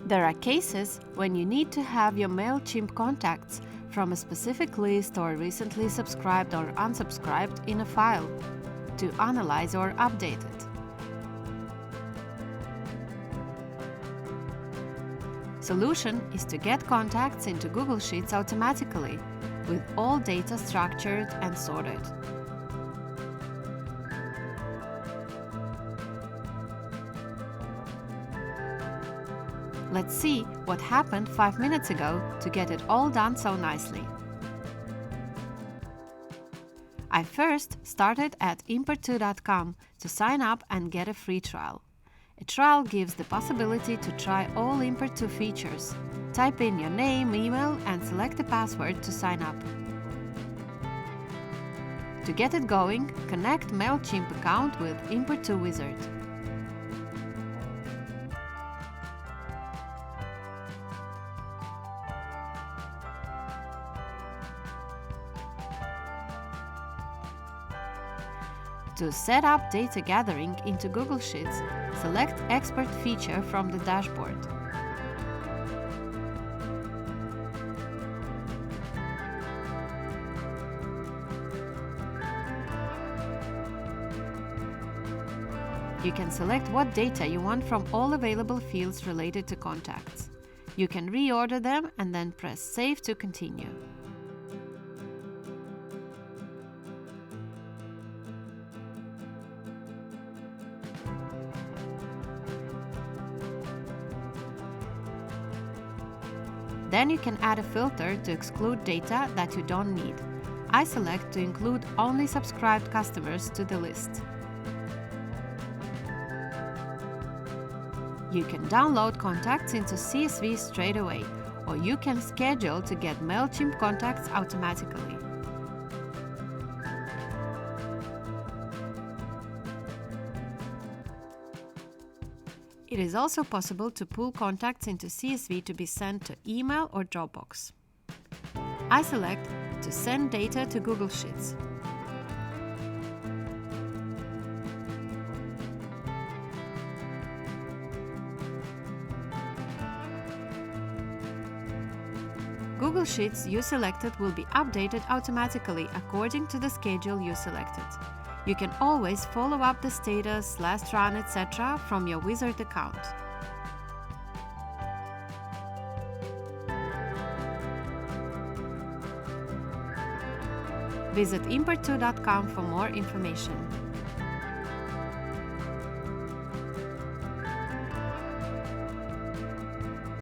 There are cases when you need to have your MailChimp contacts from a specific list or recently subscribed or unsubscribed in a file to analyze or update it. Solution is to get contacts into Google Sheets automatically, with all data structured and sorted. Let's see what happened 5 minutes ago to get it all done so nicely. I first started at imper2.com to sign up and get a free trial. A trial gives the possibility to try all Imper2 features. Type in your name, email, and select a password to sign up. To get it going, connect MailChimp account with Imper2 Wizard. To set up data gathering into Google Sheets, select Export feature from the dashboard. You can select what data you want from all available fields related to contacts. You can reorder them and then press Save to continue. Then you can add a filter to exclude data that you don't need. I select to include only subscribed customers to the list. You can download contacts into CSV straight away, or you can schedule to get MailChimp contacts automatically. It is also possible to pull contacts into CSV to be sent to email or Dropbox. I select to send data to Google Sheets. Google Sheets you selected will be updated automatically according to the schedule you selected. You can always follow up the status, last run, etc. from your Wizard account. Visit imper2.com for more information.